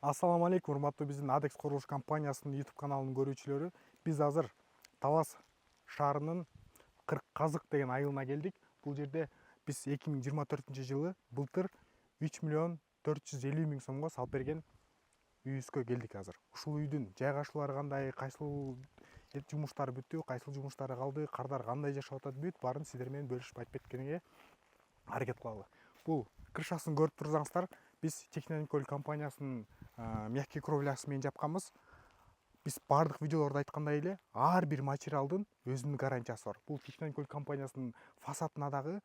Ассаламу алейкум, урматтуу биздин Адекс курулуш компаниясынын YouTube каналынын көрүүчүлөрү. Биз азыр Талас шаарынын 40 казык деген айылына келдик. Бул жерде биз 2024-жылы былтыр 3 миллион 450 миң сомго салып берген үйүбүзгө келдик азыр. Ушул үйдүн жайгашуулары кандай, кайсыл жумуштары бүттү, кайсыл жумуштары калды, кардар кандай жашап атат, бүт баарын сиздер менен бөлүшүп айтып кеткенге аракет кылалы. Бул крышасын көрүп турсаңыздар, биз Технониколь компаниясынын мягкий кровлясы менен жапканбыз. Биз бардык видеолордо айткандай эле ар бир материалдын өзүнүн гарантиясы бар. Бул Технониколь компаниясынын фасадына дагы,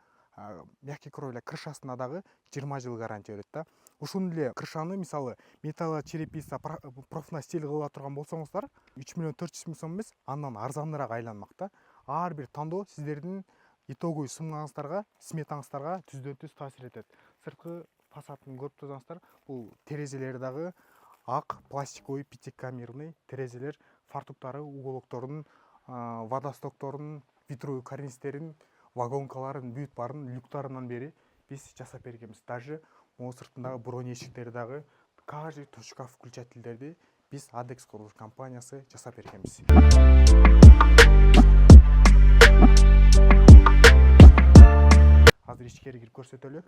мягкий кровля крышасына дагы 20 жыл гарантия берет да. Ушуну эле крышаны мисалы металлочерепица профнастил кылып турган болсоңуздар, 3 миллион 400 миң сом эмес, андан арзаныраак айланмак да. Ар бир тандоо сиздердин итогуй суммаңыздарга, сметаңыздарга түздөн-түз таасир этет. Сырткы фасадын көрүп турсаңыздар, бул терезелери дагы ак пластиковый пятикамерный терезелер, фартуктары, уголокторунун, водостокторунун, ветровой карнизтерин, вагонкаларын, бүт баарын люктарынан бери биз жасап бергенбиз. Даже могу сыртындагы бронь эшиктери дагы, каждый точка включательдерди биз Адекс курулуш компаниясы жасап бергенбиз. Азыр ичкери кирип көрсөтөлү.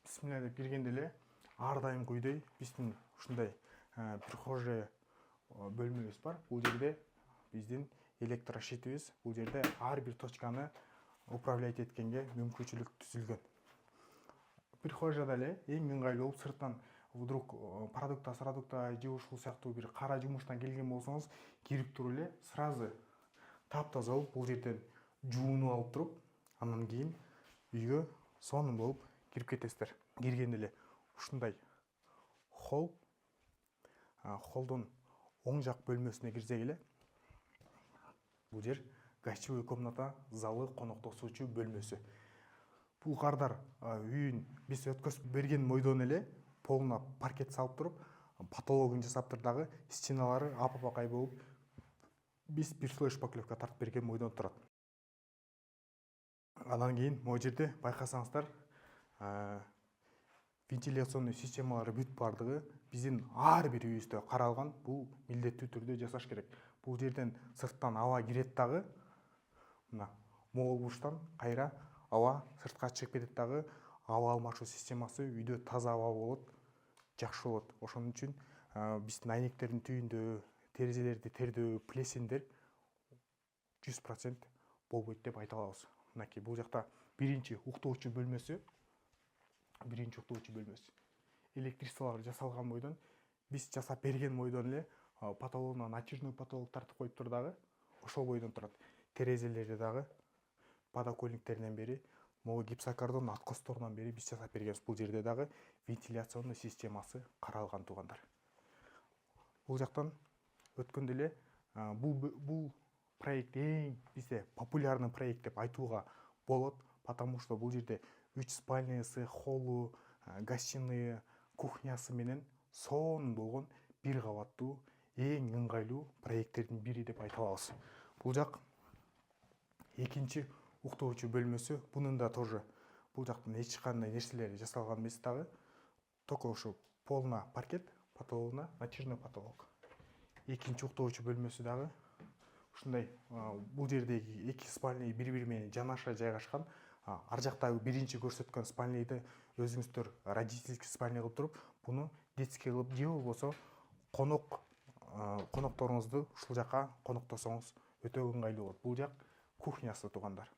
Бисмилля деп киргенде эле ар дайым күйдөй биздин ушундай прихожая бөлмөбүз бар. Бул жерде биздин электрошитибиз, бул жерде ар бир точканы управлять эткенге мүмкүнчүлүк түзүлгөн. Прихожаяда эле эң ыңгайлуу болуп, сырттан вдруг продукта же ушул сыяктуу бир кара жумуштан келген болсоңуз, кирип туруп эле сразу таптаза болуп бул жерден жуунуп алып туруп, андан кийин үйгө сонун болуп кирип кетесиздер. Киргенде эле ушундай холдун оң жак бөлмөсүнө кирсек эле, бул жер гостевой комната, залы, коноктошуучу бөлмөсү. Бул кардар үйүн биз өткөзүп берген мойдон эле полуна паркет салып туруп, потологун жасап туруп дагы стеналары апапакай болуп, биз бир слой шпаклевка тартып берген мойдон турат. Андан кийин могу жерде байкасаңыздар, вентиляционный системалары бүт бардыгы биздин ар бир үйүбүздө каралган. Бул милдеттүү түрдө жасаш керек. Бул жерден сырттан аба кирет дагы, мына могул бурчтан кайра аба сыртка чыгып кетет дагы. Аба алмашуу системасы үйдө таза аба болот, жакшы болот. Ошон үчүн биздин айнектердин түйүндө, терезелерди тердөө, плесендер 100% болбойт деп айта алабыз. Мынакей бул жакта биринчи уктоочу бөлмөсү. Электричестволор жасалган мойдон, биз жасап берген мойдон эле потологуна натяжной потолок тартып коюп туруп дагы ошол бойдон турат. Терезелери дагы подоконниктеринен бери, могу гипсокартон откосторунан бери биз жасап бергенбиз. Бул жерде дагы вентиляционный системасы каралган, туугандар. Бул жактан өткөндө эле бул проект эң бизде популярный проект деп айтууга болот, потому что бул жерде 3 спальныйсы, холлу, гостиные, кухнясы менен сонун болгон бир кабаттуу эң ыңгайлуу проекттердин бири деп айта алабыз. Бул жак экинчи уктоочу бөлмөсү. Бунун да тоже бул жактан эч кандай нерселери жасалган эмес дагы. Только ушу полуна паркет, потологуна натяжной потолок. Экинчи уктоочу бөлмөсү дагы ушундай. Бул жердеги эки спальный бири-бири менен жанаша жайгашкан. Ар жактагы биринчи көрсөткөн спальныйды өзүңүздөр родительский спальный кылып туруп, буну детский кылып, же болбосо конокторуңузду ушул жака коноктосоңуз өтө ыңгайлуу болот. Бул жак кухнясы, туугандар.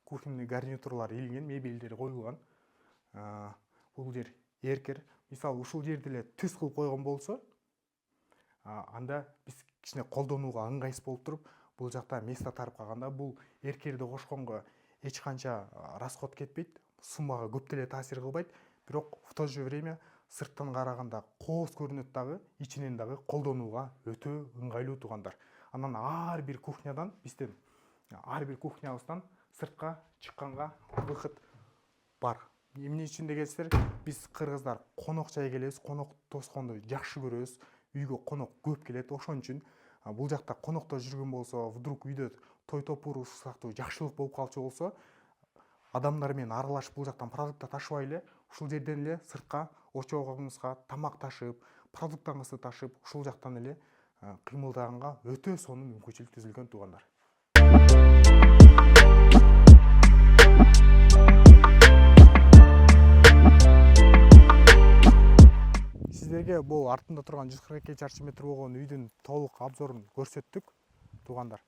Кухняный гарнитурлар илинген, мебелдери коюлган. Бул жер эркер. Мисалы ушул жерди эле түз кылып койгон болсо, анда биз кичине колдонууга ыңгайсыз болуп туруп, бул жакта место тарып калганда, бул эркерди кошконго эч канча расход кетпейт, суммага көп деле таасир кылбайт, бирок в то же время сырттан караганда кооз көрүнөт дагы, ичинен дагы колдонууга өтө ыңгайлуу, туугандар. Анан ар бир кухнябыздан сыртка чыкканга выход бар. Эмне үчүн дегенсиздер, биз кыргыздар конок жай келебиз, конок тосконду жакшы көрөбүз, үйгө конок көп келет. Ошон үчүн бул жакта конокто жүргөн болсо, вдруг үйдө той топур сыяктуу жакшылык болуп калчу болсо, адамдар менен аралашып бул жактан продукта ташыбай эле ушул жерден эле сыртка очогуңузга тамак ташып, продуктаңызды ташып, ушул жактан эле кыймылдаганга өтө сонун мүмкүнчүлүк түзүлгөн, туугандар. Сиздерге бул артында турган 142 чарчы метр болгон үйдүн толук обзорун көрсөттүк, туугандар.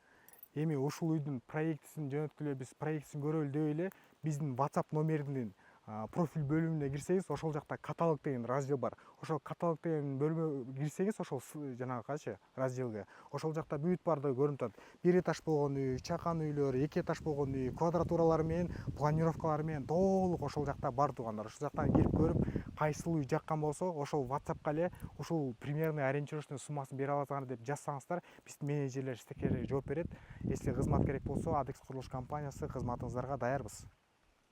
Эми ушул үйдүн проектисин жөнөткүлө, биз проектисин көрөлү деп эле биздин WhatsApp номеринин профиль бөлүмүнө кирсеңиз, ошол жакта каталог деген раздел бар. Ошол каталог деген бөлүмгө кирсеңиз, ошол жанагычы разделге, ошол жакта бүт баардыгы көрүнүп турат. 1 этаж болгон үй, чакан үйлөр, 2 этаж болгон үй, квадратуралары менен, планировкалары менен толук ошол жакта бар, туугандар. Ошол жактан кирип көрүп, кайсыл үй жаккан болсо, ошол WhatsAppка эле ушул примерный ориентировочный суммасын бере аласыңар деп жазсаңыздар, биздин менеджерлер, стекерлер жооп берет. Если кызмат керек болсо, ADEX курулуш компаниясы кызматыңыздарга даярбыз.